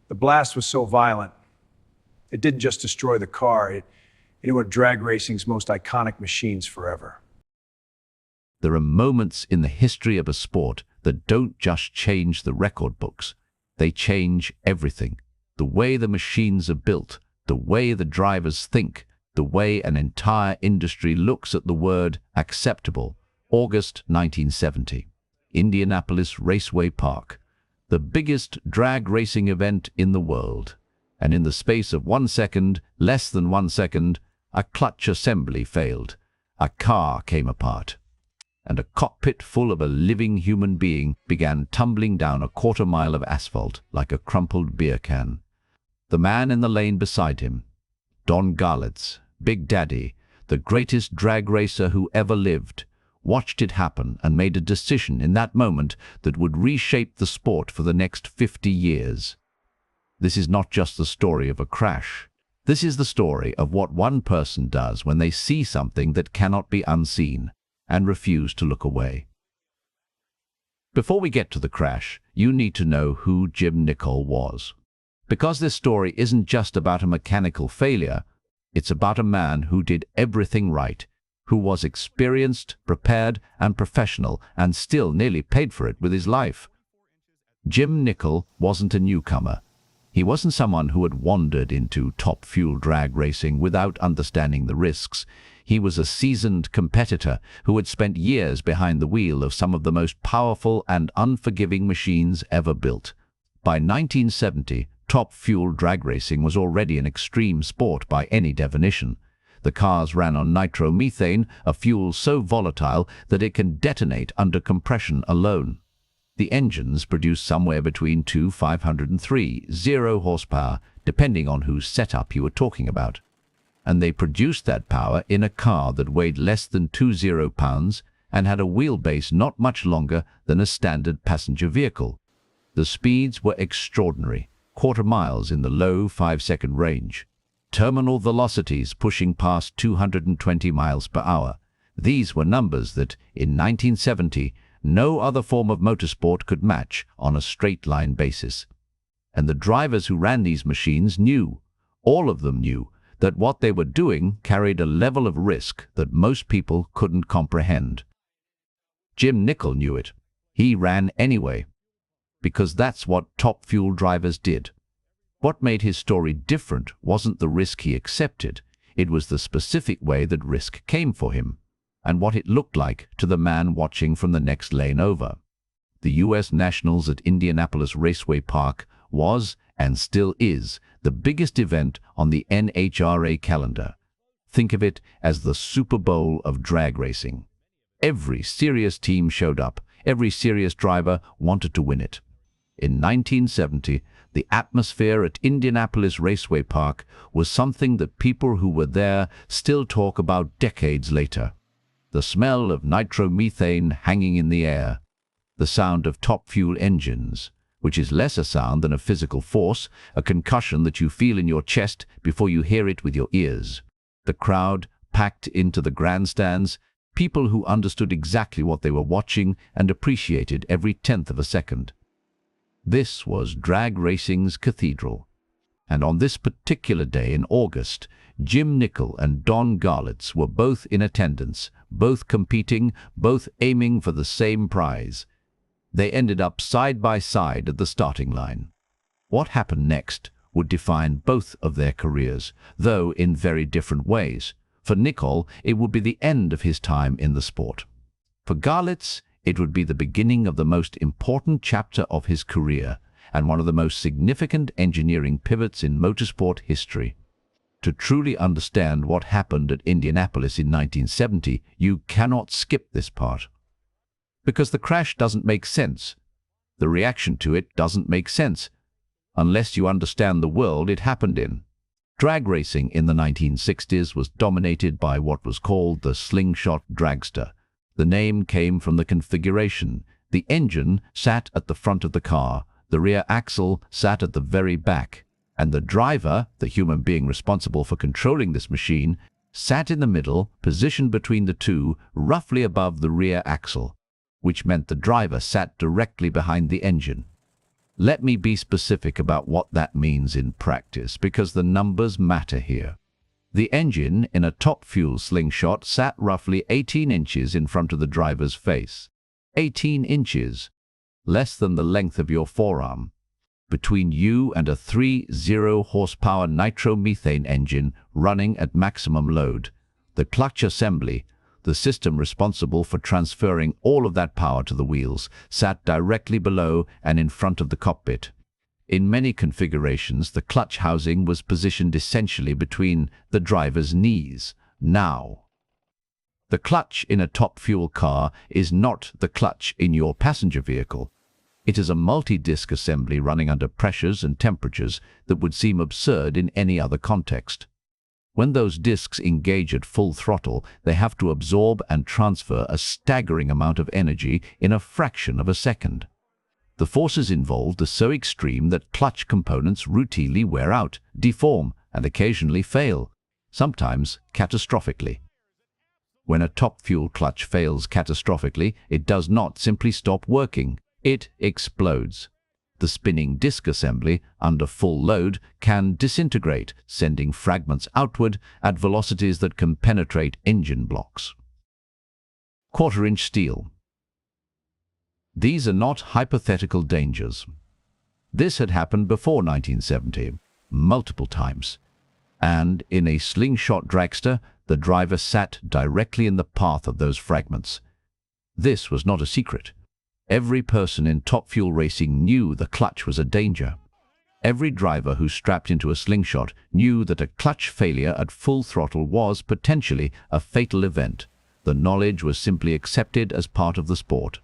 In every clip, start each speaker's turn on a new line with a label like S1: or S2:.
S1: The blast was so violent, it didn't just destroy the car, it one of drag racing's most iconic machines forever.
S2: There are moments in the history of a sport that don't just change the record books. They change everything. The way the machines are built, the way the drivers think, the way an entire industry looks at the word acceptable. August 1970. Indianapolis Raceway Park. The biggest drag racing event in the world. And in the space of 1 second, less than 1 second, a clutch assembly failed. A car came apart. And a cockpit full of a living human being began tumbling down a quarter-mile of asphalt like a crumpled beer can. The man in the lane beside him, Don Garlits, Big Daddy, the greatest drag racer who ever lived, watched it happen and made a decision in that moment that would reshape the sport for the next 50 years. This is not just the story of a crash. This is the story of what one person does when they see something that cannot be unseen and refuse to look away. Before we get to the crash, you need to know who Jim Nicoll was. Because this story isn't just about a mechanical failure, it's about a man who did everything right, who was experienced, prepared, and professional, and still nearly paid for it with his life. Jim Nicoll wasn't a newcomer. He wasn't someone who had wandered into top fuel drag racing without understanding the risks. He was a seasoned competitor who had spent years behind the wheel of some of the most powerful and unforgiving machines ever built. By 1970, top fuel drag racing was already an extreme sport by any definition. The cars ran on nitromethane, a fuel so volatile that it can detonate under compression alone. The engines produced somewhere between 500 and 0 horsepower, depending on whose setup you were talking about. And they produced that power in a car that weighed less than 20 pounds and had a wheelbase not much longer than a standard passenger vehicle. The speeds were extraordinary, quarter miles in the low 5-second range. Terminal velocities pushing past 220 miles per hour. These were numbers that, in 1970, no other form of motorsport could match on a straight-line basis. And the drivers who ran these machines knew, all of them knew, that what they were doing carried a level of risk that most people couldn't comprehend. Jim Nicoll knew it. He ran anyway, because that's what top fuel drivers did. What made his story different wasn't the risk he accepted, it was the specific way that risk came for him, and what it looked like to the man watching from the next lane over. The U.S. Nationals at Indianapolis Raceway Park was, and still is, the biggest event on the NHRA calendar. Think of it as the Super Bowl of drag racing. Every serious team showed up, every serious driver wanted to win it. In 1970, the atmosphere at Indianapolis Raceway Park was something that people who were there still talk about decades later. The smell of nitromethane hanging in the air, the sound of top fuel engines, which is less a sound than a physical force, a concussion that you feel in your chest before you hear it with your ears. The crowd packed into the grandstands, people who understood exactly what they were watching and appreciated every tenth of a second. This was drag racing's cathedral. And on this particular day in August, Jim Nicoll and Don Garlits were both in attendance, both competing, both aiming for the same prize. They ended up side by side at the starting line. What happened next would define both of their careers, though in very different ways. For Nicoll, it would be the end of his time in the sport. For Garlits, it would be the beginning of the most important chapter of his career and one of the most significant engineering pivots in motorsport history. To truly understand what happened at Indianapolis in 1970, you cannot skip this part. Because the crash doesn't make sense. The reaction to it doesn't make sense, unless you understand the world it happened in. Drag racing in the 1960s was dominated by what was called the Slingshot Dragster. The name came from the configuration. The engine sat at the front of the car, the rear axle sat at the very back, and the driver, the human being responsible for controlling this machine, sat in the middle, positioned between the two, roughly above the rear axle, which meant the driver sat directly behind the engine. Let me be specific about what that means in practice, because the numbers matter here. The engine in a top fuel slingshot sat roughly 18 inches in front of the driver's face. 18 inches, less than the length of your forearm, between you and a 30 horsepower nitromethane engine running at maximum load. The clutch assembly, the system responsible for transferring all of that power to the wheels, sat directly below and in front of the cockpit. In many configurations, the clutch housing was positioned essentially between the driver's knees. Now, the clutch in a top fuel car is not the clutch in your passenger vehicle. It is a multi-disc assembly running under pressures and temperatures that would seem absurd in any other context. When those discs engage at full throttle, they have to absorb and transfer a staggering amount of energy in a fraction of a second. The forces involved are so extreme that clutch components routinely wear out, deform, and occasionally fail, sometimes catastrophically. When a top fuel clutch fails catastrophically, it does not simply stop working. It explodes. The spinning disc assembly, under full load, can disintegrate, sending fragments outward at velocities that can penetrate engine blocks. Quarter-inch steel. These are not hypothetical dangers. This had happened before 1970, multiple times. And in a slingshot dragster, the driver sat directly in the path of those fragments. This was not a secret. Every person in top fuel racing knew the clutch was a danger. Every driver who strapped into a slingshot knew that a clutch failure at full throttle was potentially a fatal event. The knowledge was simply accepted as part of the sport.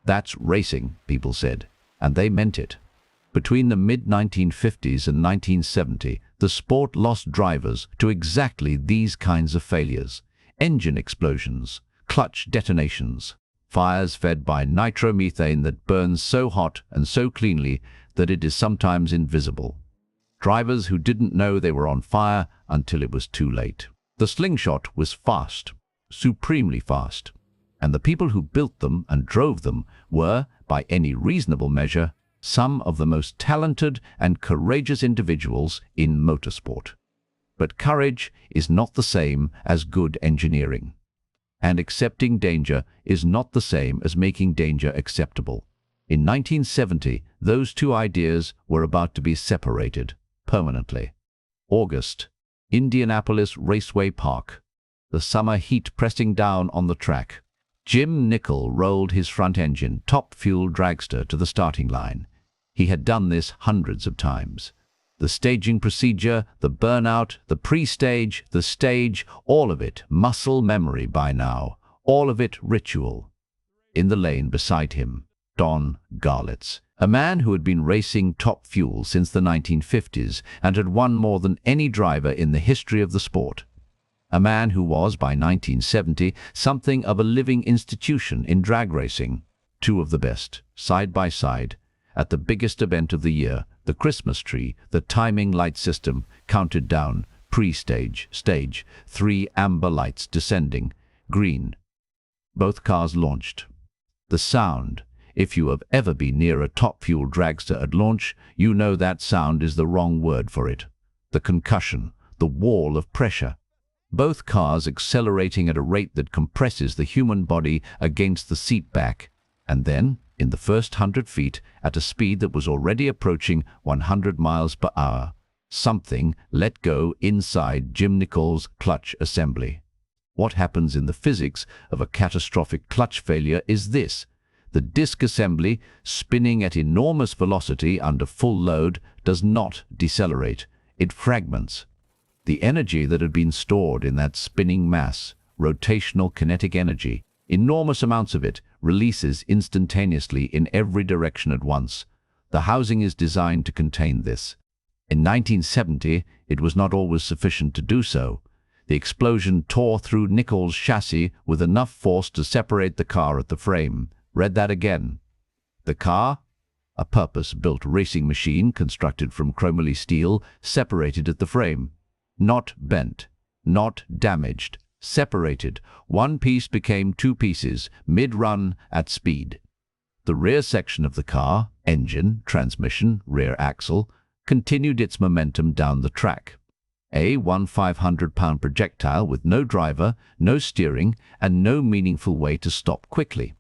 S2: That's racing, people said, and they meant it. Between the mid-1950s and 1970, the sport lost drivers to exactly these kinds of failures: engine explosions, clutch detonations, fires fed by nitromethane that burns so hot and so cleanly that it is sometimes invisible. Drivers who didn't know they were on fire until it was too late. The slingshot was fast, supremely fast, and the people who built them and drove them were, by any reasonable measure, some of the most talented and courageous individuals in motorsport. But courage is not the same as good engineering. And accepting danger is not the same as making danger acceptable. In 1970, those two ideas were about to be separated permanently. August, Indianapolis Raceway Park. The summer heat pressing down on the track. Jim Nicoll rolled his front-engine, top-fuel dragster to the starting line. He had done this hundreds of times. The staging procedure, the burnout, the pre-stage, the stage, all of it muscle memory by now, all of it ritual. In the lane beside him, Don Garlits, a man who had been racing top fuel since the 1950s and had won more than any driver in the history of the sport. A man who was, by 1970, something of a living institution in drag racing. Two of the best, side by side, at the biggest event of the year, the Christmas tree. The timing light system counted down, pre-stage, stage, 3 amber lights descending, green. Both cars launched. The sound, if you have ever been near a top fuel dragster at launch, you know that sound is the wrong word for it. The concussion, the wall of pressure. Both cars accelerating at a rate that compresses the human body against the seat back, and then, in the first 100 feet, at a speed that was already approaching 100 miles per hour, something let go inside Jim Nicoll's clutch assembly. What happens in the physics of a catastrophic clutch failure is this: the disc assembly, spinning at enormous velocity under full load, does not decelerate. It fragments. The energy that had been stored in that spinning mass, rotational kinetic energy, enormous amounts of it, releases instantaneously in every direction at once. The housing is designed to contain this. In 1970, it was not always sufficient to do so. The explosion tore through Nicoll's chassis with enough force to separate the car at the frame. Read that again. The car, a purpose-built racing machine constructed from chromoly steel, separated at the frame. Not bent, not damaged, separated. One piece became two pieces, mid-run at speed. The rear section of the car, engine, transmission, rear axle, continued its momentum down the track. A 1,500-pound projectile with no driver, no steering, and no meaningful way to stop quickly.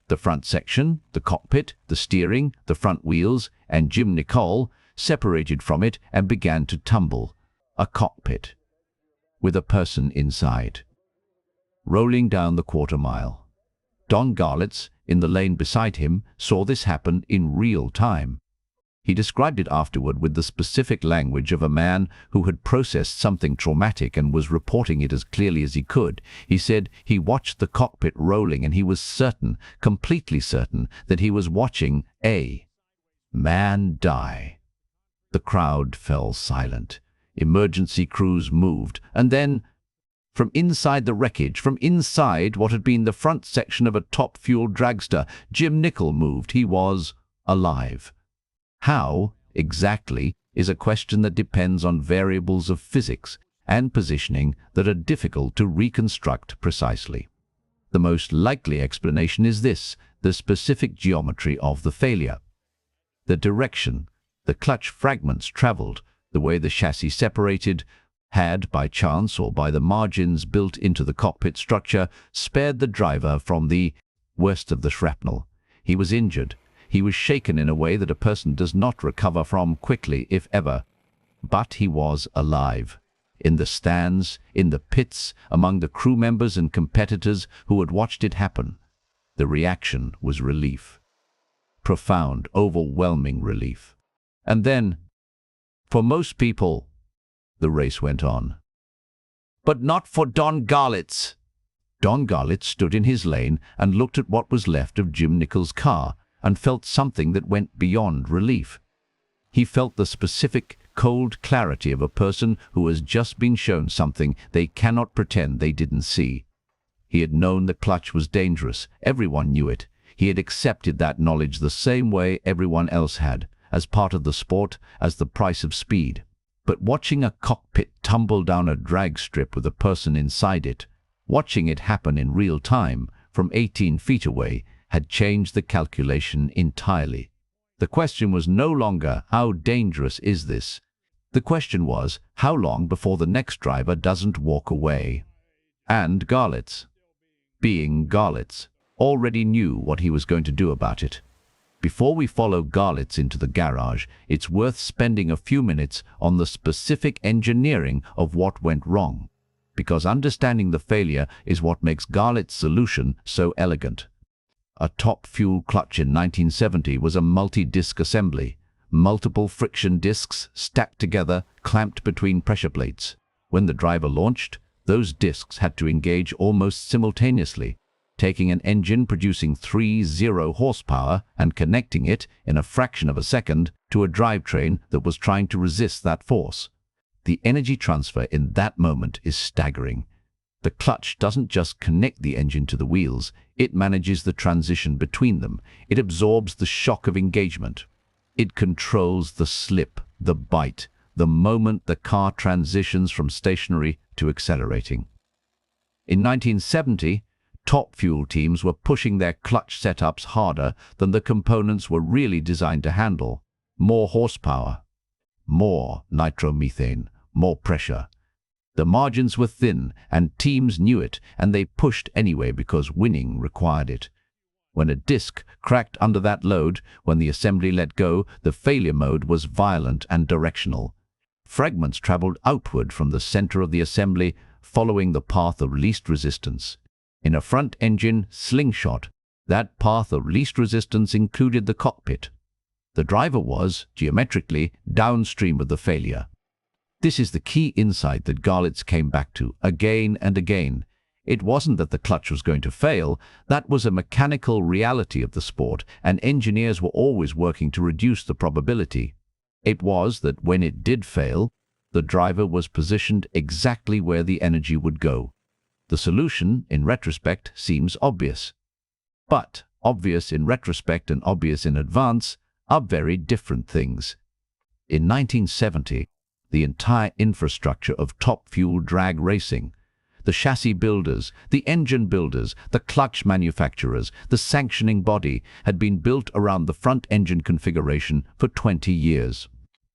S2: The front section, the cockpit, the steering, the front wheels, and Jim Nicoll separated from it and began to tumble. A cockpit with a person inside, rolling down the quarter-mile. Don Garlits, in the lane beside him, saw this happen in real time. He described it afterward with the specific language of a man who had processed something traumatic and was reporting it as clearly as he could. He said he watched the cockpit rolling and he was certain, completely certain, that he was watching a man die. The crowd fell silent. Emergency crews moved, and then, from inside the wreckage, from inside what had been the front section of a top-fueled dragster, Jim Nicoll moved. He was alive. How, exactly, is a question that depends on variables of physics and positioning that are difficult to reconstruct precisely. The most likely explanation is this: the specific geometry of the failure. The direction the clutch fragments traveled, the way the chassis separated, had, by chance or by the margins built into the cockpit structure, spared the driver from the worst of the shrapnel. He was injured. He was shaken in a way that a person does not recover from quickly, if ever. But he was alive. In the stands, in the pits, among the crew members and competitors who had watched it happen, the reaction was relief. Profound, overwhelming relief. And then, for most people, the race went on. But not for Don Garlits. Don Garlits stood in his lane and looked at what was left of Jim Nicoll's car and felt something that went beyond relief. He felt the specific, cold clarity of a person who has just been shown something they cannot pretend they didn't see. He had known the clutch was dangerous. Everyone knew it. He had accepted that knowledge the same way everyone else had, as part of the sport, as the price of speed. But watching a cockpit tumble down a drag strip with a person inside it, watching it happen in real time from 18 feet away, had changed the calculation entirely. The question was no longer, how dangerous is this? The question was, how long before the next driver doesn't walk away? And Garlits, being Garlits, already knew what he was going to do about it. Before we follow Garlits into the garage, it's worth spending a few minutes on the specific engineering of what went wrong, because understanding the failure is what makes Garlits' solution so elegant. A top-fuel clutch in 1970 was a multi-disc assembly, multiple friction discs stacked together, clamped between pressure plates. When the driver launched, those discs had to engage almost simultaneously, taking an engine producing 30 horsepower and connecting it in a fraction of a second to a drivetrain that was trying to resist that force. The energy transfer in that moment is staggering. The clutch doesn't just connect the engine to the wheels, it manages the transition between them. It absorbs the shock of engagement. It controls the slip, the bite, the moment the car transitions from stationary to accelerating. In 1970, top fuel teams were pushing their clutch setups harder than the components were really designed to handle. More horsepower, more nitromethane, more pressure. The margins were thin, and teams knew it, and they pushed anyway because winning required it. When a disc cracked under that load, when the assembly let go, the failure mode was violent and directional. Fragments traveled outward from the center of the assembly, following the path of least resistance. In a front-engine slingshot, that path of least resistance included the cockpit. The driver was, geometrically, downstream of the failure. This is the key insight that Garlits came back to again and again. It wasn't that the clutch was going to fail. That was a mechanical reality of the sport, and engineers were always working to reduce the probability. It was that when it did fail, the driver was positioned exactly where the energy would go. The solution, in retrospect, seems obvious. But obvious in retrospect and obvious in advance are very different things. In 1970, the entire infrastructure of top-fuel drag racing, The chassis builders, the engine builders, the clutch manufacturers, the sanctioning body had been built around the front engine configuration for 20 years.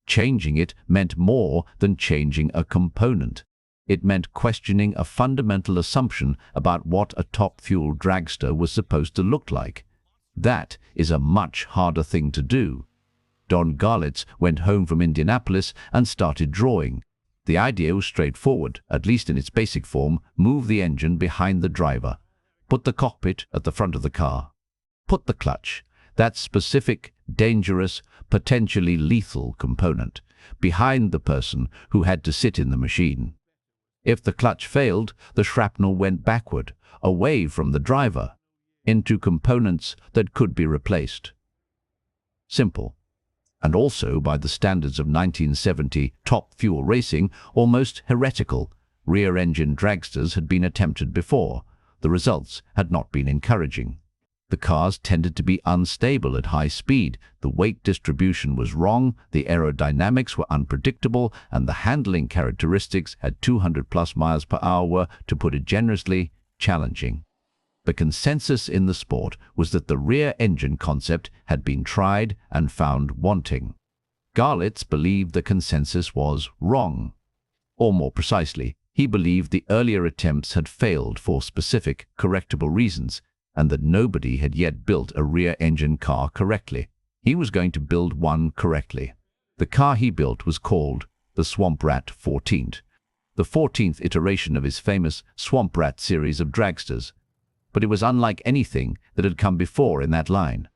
S2: Changing it meant more than changing a component. It meant questioning a fundamental assumption about what a top-fuel dragster was supposed to look like. That is a much harder thing to do. Don Garlits went home from Indianapolis and started drawing. The idea was straightforward, at least in its basic form: move the engine behind the driver, put the cockpit at the front of the car, put the clutch, that specific, dangerous, potentially lethal component, behind the person who had to sit in the machine. If the clutch failed, the shrapnel went backward, away from the driver, into components that could be replaced. Simple. And also, by the standards of 1970 top-fuel racing, almost heretical. Rear-engine dragsters had been attempted before. The results had not been encouraging. The cars tended to be unstable at high speed, the weight distribution was wrong, the aerodynamics were unpredictable, and the handling characteristics at 200+ miles per hour were, to put it generously, challenging. The consensus in the sport was that the rear-engine concept had been tried and found wanting. Garlits believed the consensus was wrong. Or more precisely, he believed the earlier attempts had failed for specific, correctable reasons, and that nobody had yet built a rear-engine car correctly. He was going to build one correctly. The car he built was called the Swamp Rat 14th, the 14th iteration of his famous Swamp Rat series of dragsters. But it was unlike anything that had come before in that line.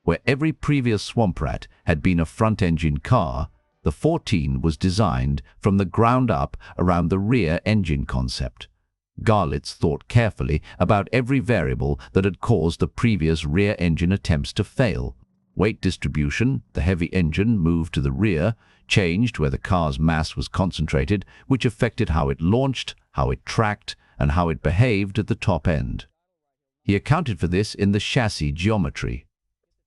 S2: Where every previous Swamp Rat had been a front-engine car, the 14 was designed from the ground up around the rear-engine concept. Garlits thought carefully about every variable that had caused the previous rear-engine attempts to fail. Weight distribution, the heavy engine moved to the rear, changed where the car's mass was concentrated, which affected how it launched, how it tracked, and how it behaved at the top end. He accounted for this in the chassis geometry.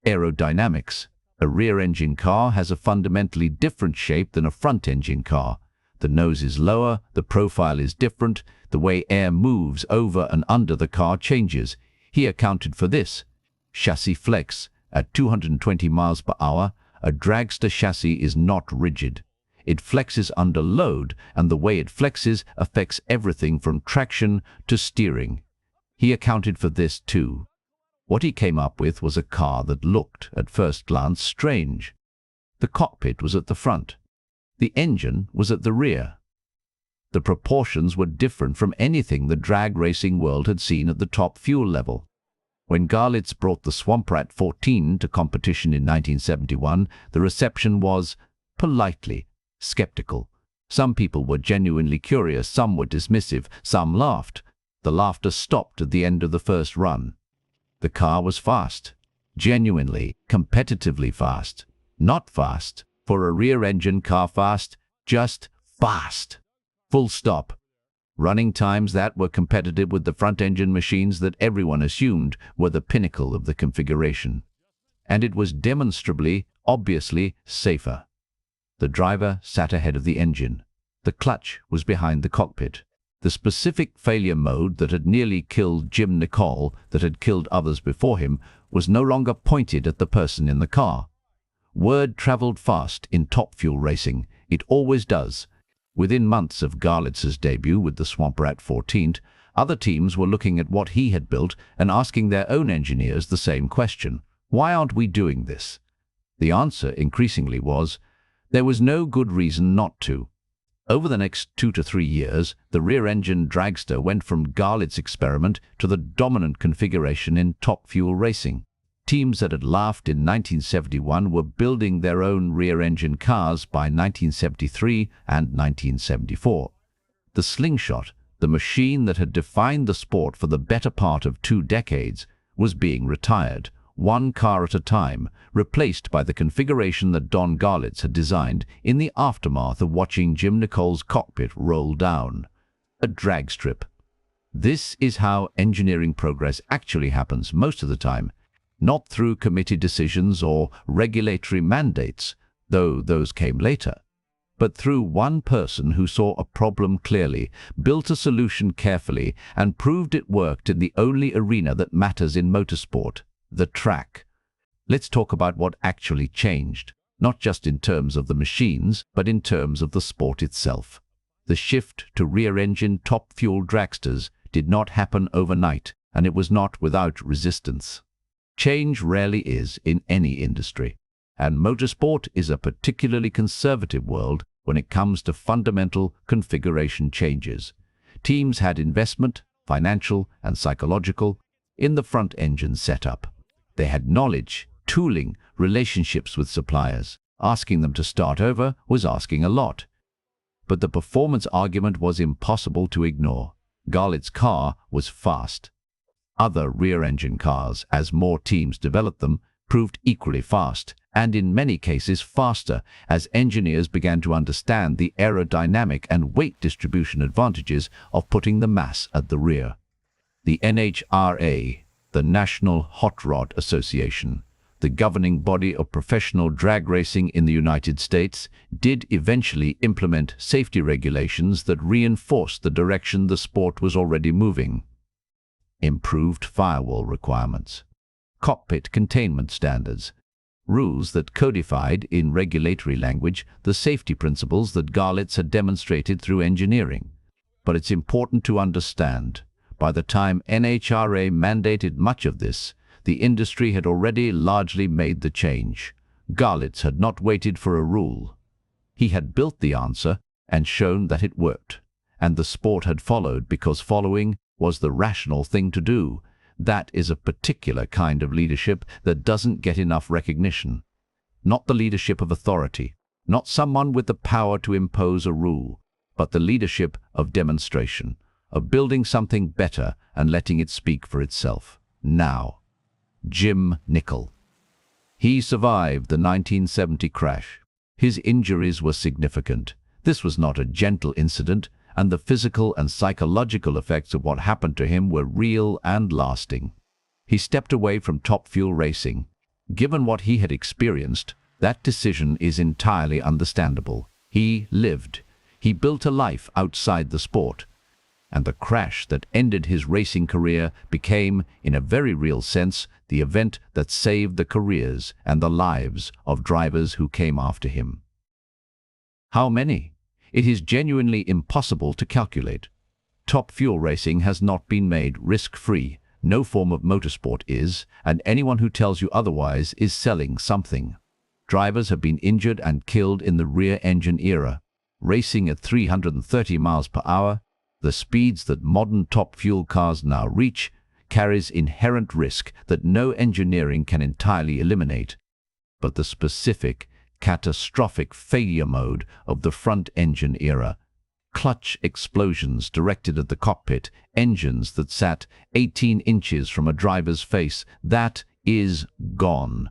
S2: Aerodynamics. A rear-engine car has a fundamentally different shape than a front-engine car. The nose is lower, the profile is different, the way air moves over and under the car changes. He accounted for this. Chassis flex. At 220 miles per hour, a dragster chassis is not rigid. It flexes under load, and the way it flexes affects everything from traction to steering. He accounted for this too. What he came up with was a car that looked, at first glance, strange. The cockpit was at the front. The engine was at the rear. The proportions were different from anything the drag racing world had seen at the top fuel level. When Garlits brought the Swamp Rat 14 to competition in 1971, the reception was, politely, skeptical. Some people were genuinely curious, some were dismissive, some laughed. The laughter stopped at the end of the first run. The car was fast. Genuinely, competitively fast. Not fast. For a rear-engine car fast, just fast. Full stop. Running times that were competitive with the front-engine machines that everyone assumed were the pinnacle of the configuration. And it was demonstrably, obviously, safer. The driver sat ahead of the engine. The clutch was behind the cockpit. The specific failure mode that had nearly killed Jim Nicoll, that had killed others before him, was no longer pointed at the person in the car. Word traveled fast in top fuel racing. It always does. Within months of Garlits' debut with the Swamp Rat 14, other teams were looking at what he had built and asking their own engineers the same question. Why aren't we doing this? The answer increasingly was, there was no good reason not to. Over the next 2 to 3 years, the rear-engine dragster went from Garlits' experiment to the dominant configuration in top fuel racing. Teams that had laughed in 1971 were building their own rear-engine cars by 1973 and 1974. The Slingshot, the machine that had defined the sport for the better part of 2 decades, was being retired, one car at a time, replaced by the configuration that Don Garlits had designed in the aftermath of watching Jim Nicoll's cockpit roll down. A drag strip. This is how engineering progress actually happens most of the time, not through committee decisions or regulatory mandates, though those came later. but through one person who saw a problem clearly, built a solution carefully, and proved it worked in the only arena that matters in motorsport, the track. Let's talk about what actually changed, not just in terms of the machines, but in terms of the sport itself. The shift to rear-engine top-fuel dragsters did not happen overnight, and it was not without resistance. Change rarely is in any industry, and motorsport is a particularly conservative world when it comes to fundamental configuration changes. Teams had investment, financial and psychological, in the front-engine setup. They had knowledge, tooling, relationships with suppliers. Asking them to start over was asking a lot. But the performance argument was impossible to ignore. Garlits' car was fast. Other rear-engine cars, as more teams developed them, proved equally fast, and in many cases faster, as engineers began to understand the aerodynamic and weight distribution advantages of putting the mass at the rear. The NHRA, the National Hot Rod Association, the governing body of professional drag racing in the United States, did eventually implement safety regulations that reinforced the direction the sport was already moving. Improved firewall requirements, cockpit containment standards, rules that codified in regulatory language the safety principles that Garlits had demonstrated through engineering. But it's important to understand, by the time NHRA mandated much of this, the industry had already largely made the change. Garlits had not waited for a rule. He had built the answer and shown that it worked, and the sport had followed because following was the rational thing to do. That is a particular kind of leadership that doesn't get enough recognition. Not the leadership of authority, not someone with the power to impose a rule, but the leadership of demonstration, of building something better and letting it speak for itself. Now, Jim Nicoll. He survived the 1970 crash. His injuries were significant. This was not a gentle incident, and the physical and psychological effects of what happened to him were real and lasting. He stepped away from top-fuel racing. Given what he had experienced, that decision is entirely understandable. He lived. He built a life outside the sport. And the crash that ended his racing career became, in a very real sense, the event that saved the careers and the lives of drivers who came after him. How many? It is genuinely impossible to calculate. Top fuel racing has not been made risk-free. No form of motorsport is, and anyone who tells you otherwise is selling something. Drivers have been injured and killed in the rear-engine era. Racing at 330 miles per hour, the speeds that modern top fuel cars now reach, carries inherent risk that no engineering can entirely eliminate. But the specific, catastrophic failure mode of the front-engine era, clutch explosions directed at the cockpit, engines that sat 18 inches from a driver's face, that is gone.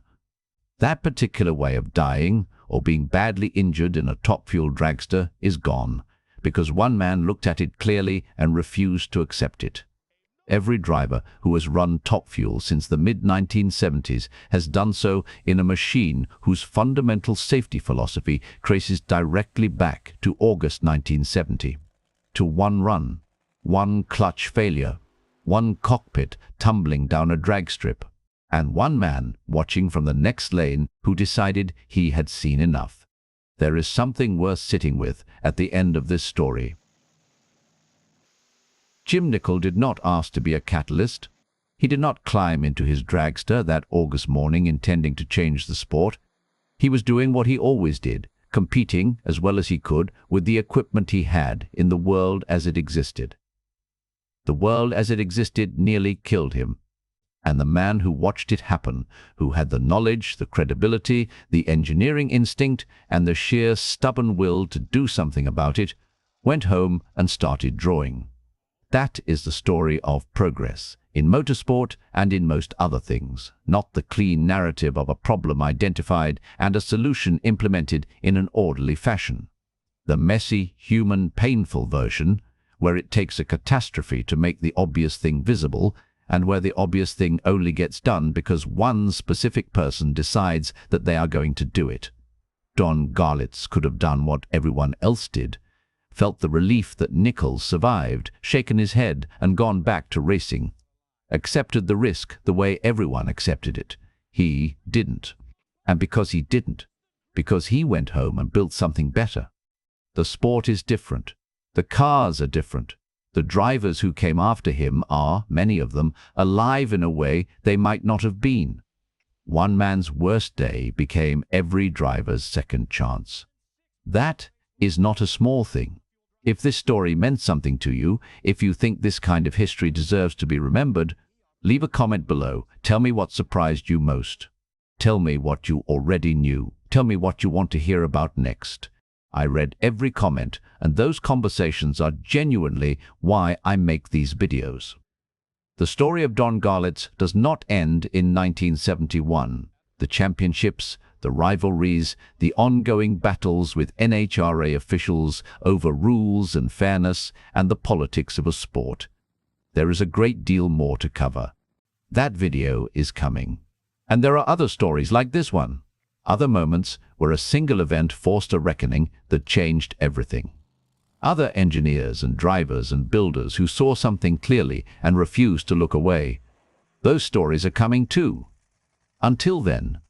S2: That particular way of dying or being badly injured in a top-fuel dragster is gone, because one man looked at it clearly and refused to accept it. Every driver who has run top fuel since the mid-1970s has done so in a machine whose fundamental safety philosophy traces directly back to August 1970. To one run, one clutch failure, one cockpit tumbling down a drag strip, and one man watching from the next lane who decided he had seen enough. There is something worth sitting with at the end of this story. Jim Nicoll did not ask to be a catalyst. He did not climb into his dragster that August morning intending to change the sport. He was doing what he always did, competing as well as he could with the equipment he had in the world as it existed. The world as it existed nearly killed him. And the man who watched it happen, who had the knowledge, the credibility, the engineering instinct, and the sheer stubborn will to do something about it, went home and started drawing. That is the story of progress, in motorsport and in most other things, not the clean narrative of a problem identified and a solution implemented in an orderly fashion. The messy, human, painful version, where it takes a catastrophe to make the obvious thing visible, and where the obvious thing only gets done because one specific person decides that they are going to do it. Don Garlits could have done what everyone else did, felt the relief that Nicoll survived, shaken his head and gone back to racing. Accepted the risk the way everyone accepted it. He didn't. And because he didn't, because he went home and built something better. The sport is different. The cars are different. The drivers who came after him are, many of them, alive in a way they might not have been. One man's worst day became every driver's second chance. That is not a small thing. If this story meant something to you, if you think this kind of history deserves to be remembered, leave a comment below. Tell me what surprised you most. Tell me what you already knew. Tell me what you want to hear about next. I read every comment, and those conversations are genuinely why I make these videos. The story of Don Garlits does not end in 1971. The championships, the rivalries, the ongoing battles with NHRA officials over rules and fairness, and the politics of a sport. There is a great deal more to cover. That video is coming. And there are other stories like this one. Other moments where a single event forced a reckoning that changed everything. Other engineers and drivers and builders who saw something clearly and refused to look away. Those stories are coming too. Until then,